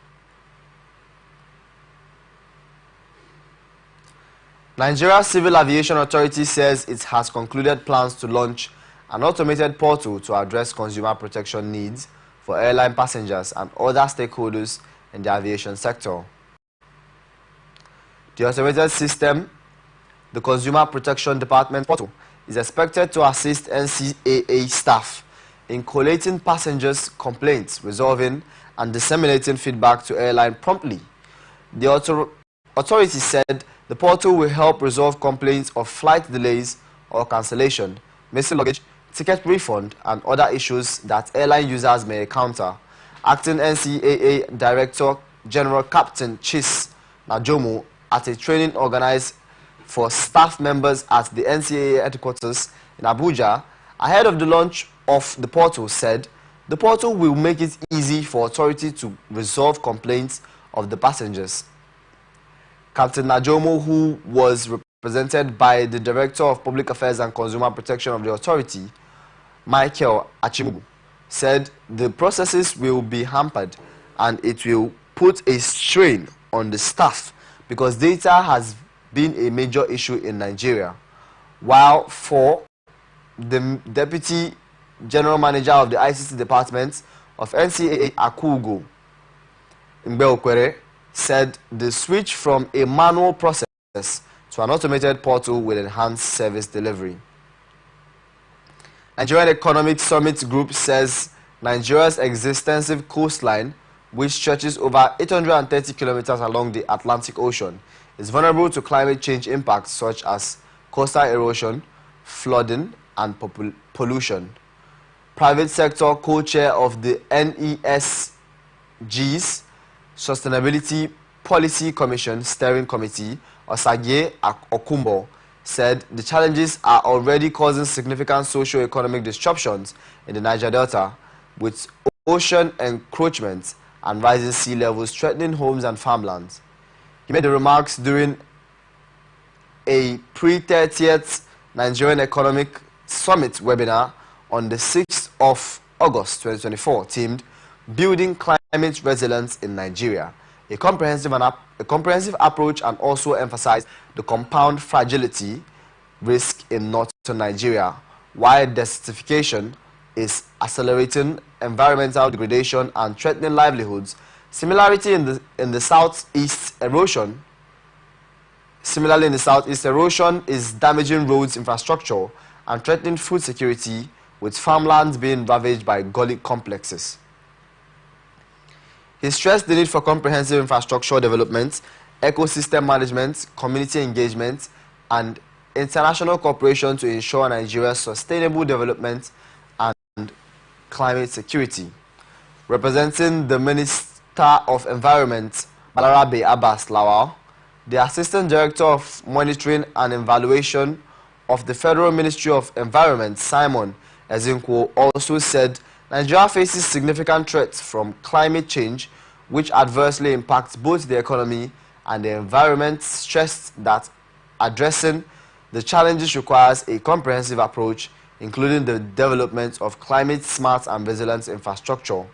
Nigeria Civil Aviation Authority says it has concluded plans to launch an automated portal to address consumer protection needs for airline passengers and other stakeholders in the aviation sector. The automated system, the Consumer Protection Department portal, is expected to assist NCAA staff in collating passengers' complaints, resolving and disseminating feedback to airline promptly. The authorities said the portal will help resolve complaints of flight delays or cancellation, missing luggage, ticket refund, and other issues that airline users may encounter. Acting NCAA Director General Captain Chis Najomo at a training organized for staff members at the NCAA headquarters in Abuja ahead of the launch of the portal said the portal will make it easy for authority to resolve complaints of the passengers. Captain Najomo, who was represented by the Director of Public Affairs and Consumer Protection of the authority, Michael Achimugu, said the processes will be hampered and it will put a strain on the staff because data has been a major issue in Nigeria. While for the Deputy General Manager of the ICT Department of NCAA, Akugo Mbeokwere, said the switch from a manual process to an automated portal will enhance service delivery. Nigerian Economic Summit Group says Nigeria's extensive coastline, which stretches over 830 kilometers along the Atlantic Ocean, is vulnerable to climate change impacts such as coastal erosion, flooding, and pollution. Private sector co-chair of the NESG's Sustainability Policy Commission Steering Committee, Osage Okumbo, said the challenges are already causing significant socio-economic disruptions in the Niger Delta, with ocean encroachment and rising sea levels threatening homes and farmlands. He made the remarks during a pre-30th Nigerian Economic Summit webinar on the 6th of August 2024, themed Building Climate Resilience in Nigeria, a comprehensive approach, and also emphasized the compound fragility risk in northern Nigeria, while desertification is accelerating environmental degradation and threatening livelihoods. Similarly, in the southeast, erosion is damaging roads infrastructure and threatening food security, with farmlands being ravaged by gully complexes. He stressed the need for comprehensive infrastructure development, ecosystem management, community engagement, and international cooperation to ensure Nigeria's sustainable development and climate security. Representing the Minister of Environment, Balarabe Abbas Lawal, the Assistant Director of Monitoring and Evaluation of the Federal Ministry of Environment, Simon Ezinkwo, also said Nigeria faces significant threats from climate change, which adversely impacts both the economy and the environment, stressed that addressing the challenges requires a comprehensive approach, including the development of climate-smart and resilient infrastructure,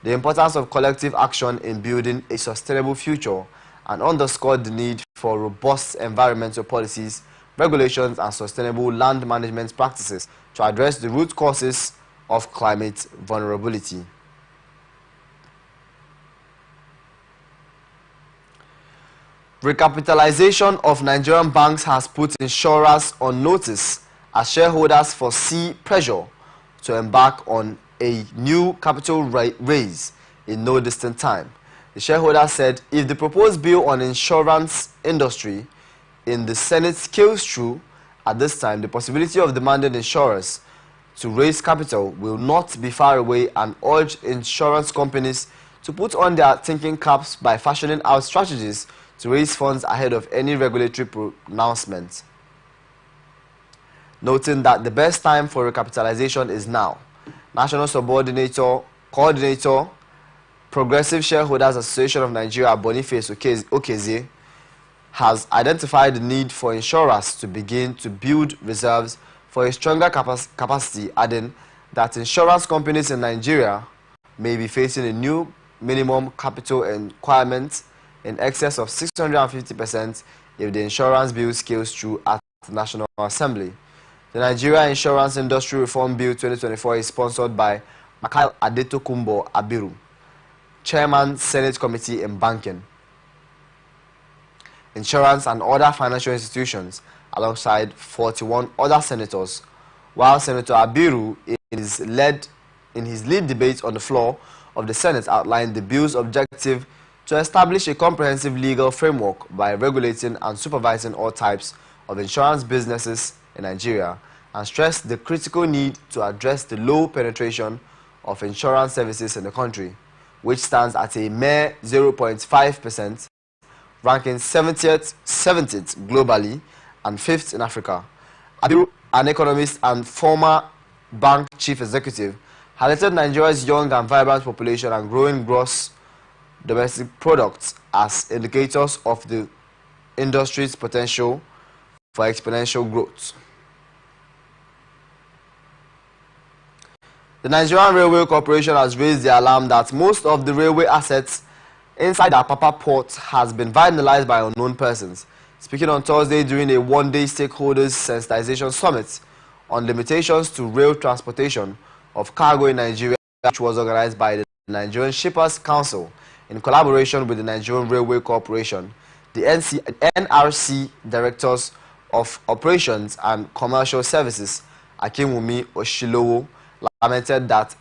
the importance of collective action in building a sustainable future, and underscored the need for robust environmental policies, regulations, and sustainable land management practices to address the root causes of climate vulnerability. Recapitalization of Nigerian banks has put insurers on notice as shareholders foresee pressure to embark on a new capital raise in no distant time. The shareholders said if the proposed bill on insurance industry in the Senate scales through at this time, the possibility of demanding insurers to raise capital will not be far away, and urged insurance companies to put on their thinking caps by fashioning out strategies to raise funds ahead of any regulatory pronouncement, noting that the best time for recapitalization is now. National Coordinator, Progressive Shareholders Association of Nigeria, Boniface Okeze, has identified the need for insurers to begin to build reserves for a stronger capacity, adding that insurance companies in Nigeria may be facing a new minimum capital requirement in excess of 650% if the insurance bill scales through at the National Assembly. The Nigeria Insurance Industry Reform Bill 2024 is sponsored by Michael Adetokunbo Abiru, Chairman, Senate Committee in Banking, Insurance and other financial institutions, alongside 41 other senators, while Senator Abiru in his lead debate on the floor of the Senate outlined the bill's objective to establish a comprehensive legal framework by regulating and supervising all types of insurance businesses in Nigeria, and stressed the critical need to address the low penetration of insurance services in the country, which stands at a mere 0.5%, ranking 70th globally and 5th in Africa. Abiru, an economist and former bank chief executive, highlighted Nigeria's young and vibrant population and growing gross domestic products as indicators of the industry's potential for exponential growth. The Nigerian Railway Corporation has raised the alarm that most of the railway assets inside the Apapa port has been vandalized by unknown persons. Speaking on Thursday during a one-day stakeholders sensitization summit on limitations to rail transportation of cargo in Nigeria, which was organized by the Nigerian Shippers Council in collaboration with the Nigerian Railway Corporation, the NRC Directors of Operations and Commercial Services, Akinwumi Oshilowo, lamented that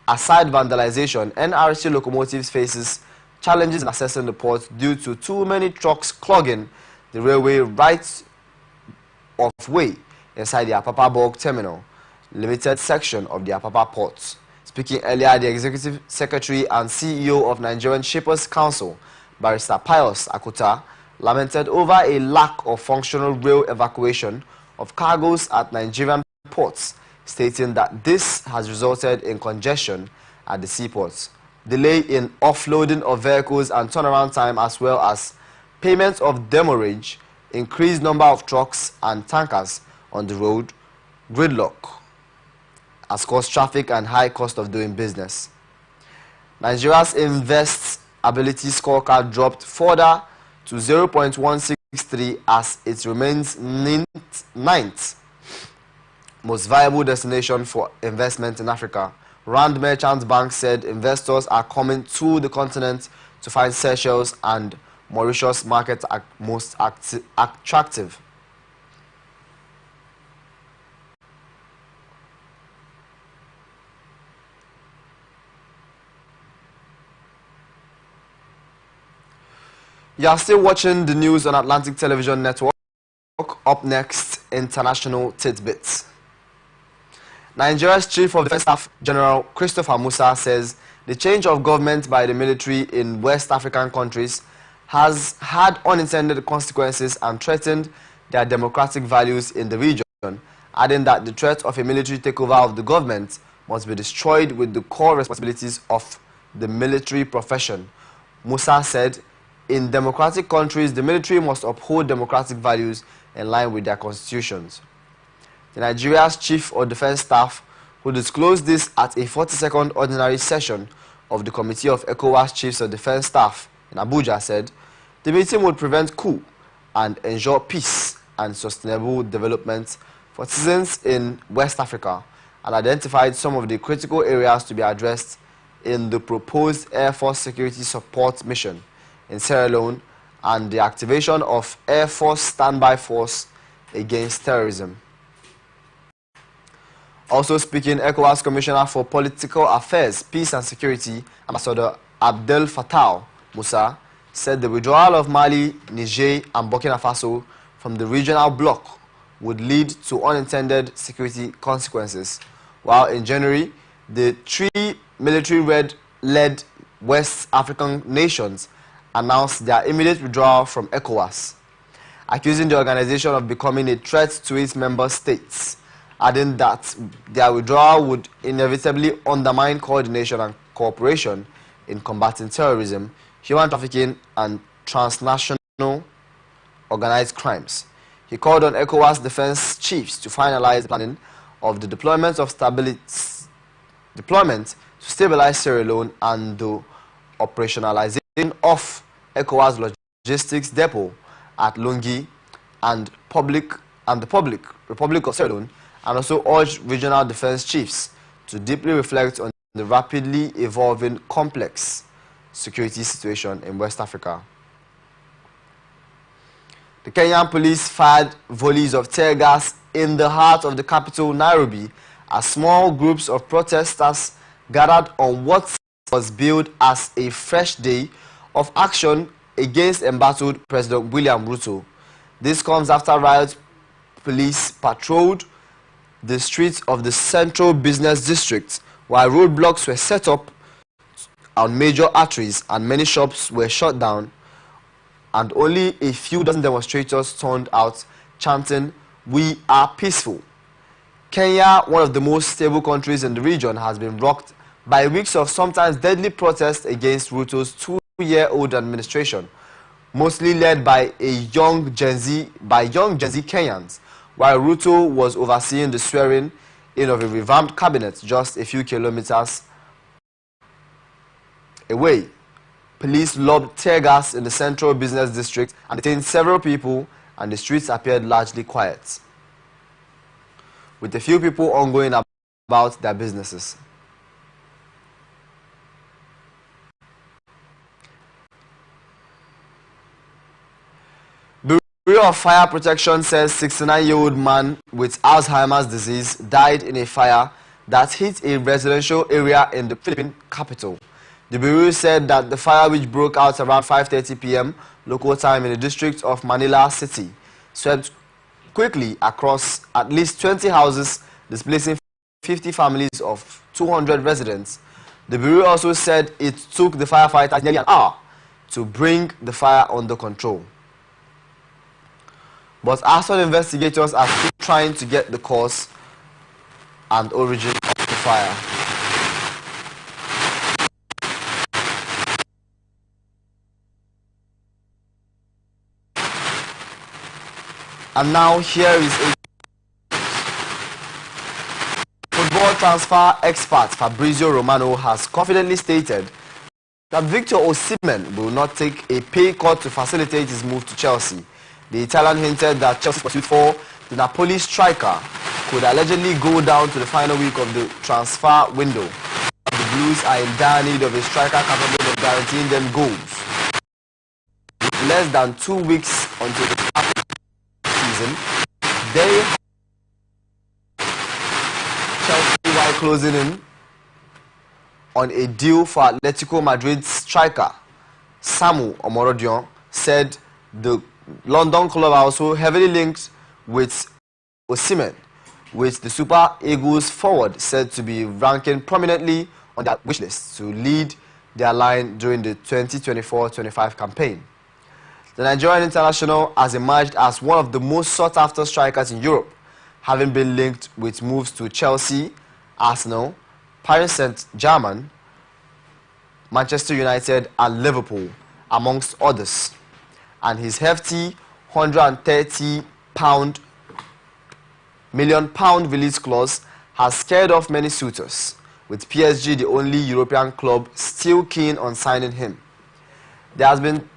aside vandalization, NRC locomotives faces challenges in accessing the port due to too many trucks clogging the railway right of way inside the Apapa Bulk Terminal, limited section of the Apapa port. Speaking earlier, the Executive Secretary and CEO of Nigerian Shippers Council, Barrister Pius Akuta, lamented over a lack of functional rail evacuation of cargoes at Nigerian ports, stating that this has resulted in congestion at the seaports, delay in offloading of vehicles and turnaround time, as well as payment of demurrage, increased number of trucks and tankers on the road, gridlock has caused traffic and high cost of doing business. Nigeria's Invest Ability Scorecard dropped further to 0.163 as it remains ninth most viable destination for investment in Africa. Rand Merchant Bank said investors are coming to the continent to find Seychelles and Mauritius markets most attractive. You are still watching the news on Atlantic Television Network. Up next, international tidbits. Nigeria's Chief of Defense Staff General Christopher Musa says the change of government by the military in West African countries has had unintended consequences and threatened their democratic values in the region, adding that the threat of a military takeover of the government must be destroyed with the core responsibilities of the military profession. Musa said, in democratic countries, the military must uphold democratic values in line with their constitutions. Nigeria's Chief of Defense Staff, who disclosed this at a 42nd ordinary session of the Committee of ECOWAS Chiefs of Defense Staff in Abuja, said the meeting would prevent coup and ensure peace and sustainable development for citizens in West Africa, and identified some of the critical areas to be addressed in the proposed Air Force Security Support Mission in Sierra Leone and the activation of Air Force Standby Force against terrorism. Also speaking, ECOWAS Commissioner for Political Affairs, Peace and Security, Ambassador Abdel Fattah Musa, said the withdrawal of Mali, Niger and Burkina Faso from the regional bloc would lead to unintended security consequences, while in January, the three military-led West African nations announced their immediate withdrawal from ECOWAS, accusing the organization of becoming a threat to its member states, adding that their withdrawal would inevitably undermine coordination and cooperation in combating terrorism, human trafficking, and transnational organized crimes. He called on ECOWAS defense chiefs to finalize the planning of the deployment to stabilize Sierra Leone and the operationalization of ECOWAS logistics depot at Lungi and the Republic of Sierra Leone, and also urged regional defense chiefs to deeply reflect on the rapidly evolving complex security situation in West Africa. The Kenyan police fired volleys of tear gas in the heart of the capital, Nairobi, as small groups of protesters gathered on what was billed as a fresh day of action against embattled President William Ruto. This comes after riot police patrolled the streets of the Central Business District while roadblocks were set up on major arteries and many shops were shut down, and only a few dozen demonstrators turned out chanting, "We are peaceful." Kenya, one of the most stable countries in the region, has been rocked by weeks of sometimes deadly protests against Ruto's two-year-old administration, mostly led by young Gen Z Kenyans, while Ruto was overseeing the swearing in of a revamped cabinet just a few kilometers away. Police lobbed tear gas in the Central Business District and detained several people, and the streets appeared largely quiet, with a few people ongoing about their businesses. Bureau of Fire Protection says 69-year-old man with Alzheimer's disease died in a fire that hit a residential area in the Philippine capital. The Bureau said that the fire, which broke out around 5:30 p.m. local time in the district of Manila City, swept quickly across at least 20 houses, displacing 50 families of 200 residents. The Bureau also said it took the firefighters nearly an hour to bring the fire under control. But ASON investigators are still trying to get the cause and origin of the fire. And now here is a football transfer expert Fabrizio Romano has confidently stated that Victor Osimhen will not take a pay cut to facilitate his move to Chelsea. The Italian hinted that Chelsea's pursuit for the Napoli striker could allegedly go down to the final week of the transfer window. The Blues are in dire need of a striker capable of guaranteeing them goals. With less than 2 weeks until the season, they Chelsea, while closing in on a deal for Atletico Madrid striker Samu Omorodion, said the London club are also heavily linked with Osimhen, with the Super Eagles forward said to be ranking prominently on their wish list to lead their line during the 2024-25 campaign. The Nigerian international has emerged as one of the most sought-after strikers in Europe, having been linked with moves to Chelsea, Arsenal, Paris Saint-Germain, Manchester United and Liverpool, amongst others. And his hefty £130 million release clause has scared off many suitors, with PSG the only European club still keen on signing him. There has been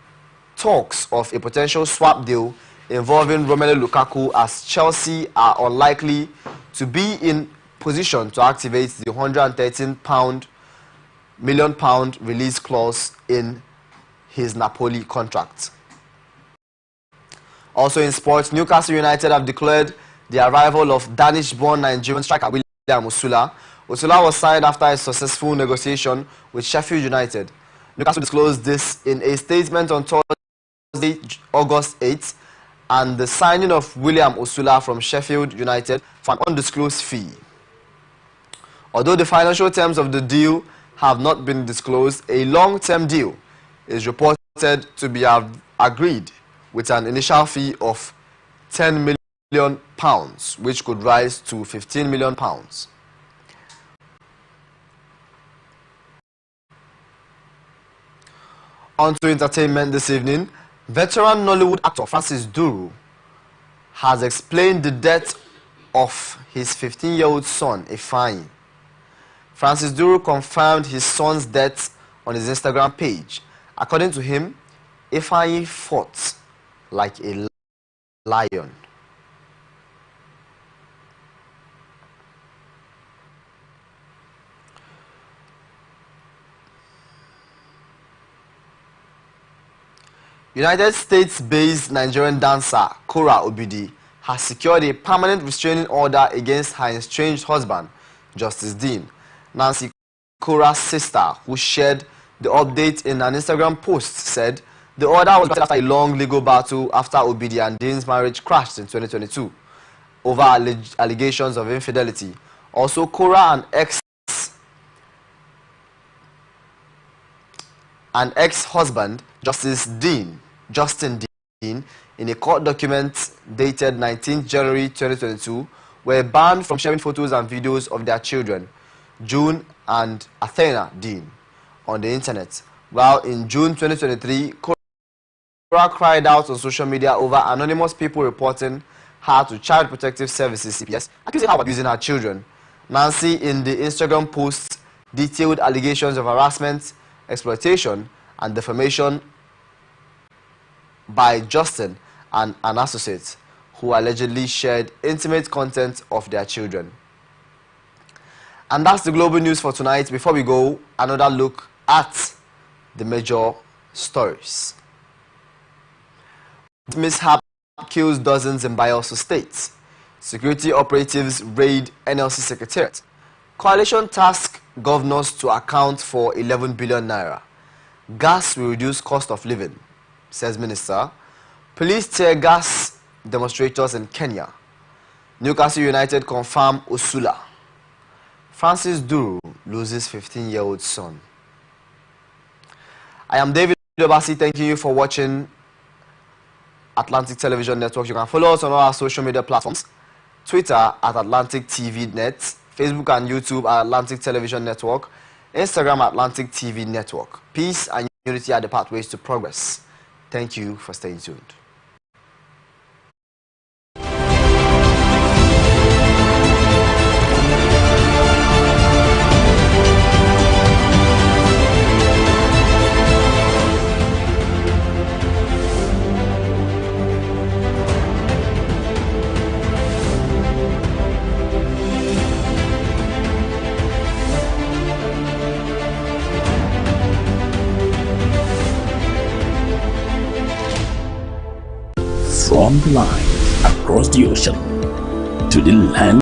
talks of a potential swap deal involving Romelu Lukaku, as Chelsea are unlikely to be in position to activate the £113 million release clause in his Napoli contract. Also in sports, Newcastle United have declared the arrival of Danish-born Nigerian striker William Osula. Osula was signed after a successful negotiation with Sheffield United. Newcastle disclosed this in a statement on Thursday, August 8th, and the signing of William Osula from Sheffield United for an undisclosed fee. Although the financial terms of the deal have not been disclosed, a long-term deal is reported to be agreed with an initial fee of £10 million, which could rise to £15 million. On to entertainment this evening. Veteran Nollywood actor Francis Duru has explained the death of his 15-year-old son, Ifeanyi. Francis Duru confirmed his son's death on his Instagram page. According to him, Ifeanyi fought like a lion. United States-based Nigerian dancer Kora Obidi has secured a permanent restraining order against her estranged husband, Justice Dean. Nancy Kora's sister, who shared The update in an Instagram post said the order was after a long legal battle after Obidi and Dean's marriage crashed in 2022 over allegations of infidelity. Also, Cora and ex-husband Justin Dean, in a court document dated 19th January 2022, were banned from sharing photos and videos of their children, June and Athena Dean, on the internet. While in June 2023, Cora cried out on social media over anonymous people reporting her to Child Protective Services (CPS), accusing her of abusing her children. Nancy, in the Instagram post, detailed allegations of harassment, exploitation, and defamation by Justin and an associate who allegedly shared intimate content of their children. And that's the global news for tonight. Before we go, another look at the major stories. Mishap kills dozens in Bayelsa State. Security operatives raid NLC Secretariat. Coalition task governors to account for 11 billion naira. Gas will reduce cost of living, says Minister. Police tear gas demonstrators in Kenya. Newcastle United confirm Osula. Francis Duru loses 15-year-old son. I am David Obasi, thanking you for watching Atlantic Television Network. You can follow us on all our social media platforms. Twitter at Atlantic TV Net, Facebook and YouTube at Atlantic Television Network, Instagram Atlantic TV Network. Peace and unity are the pathways to progress. Thank you for staying tuned. From the line across the ocean to the land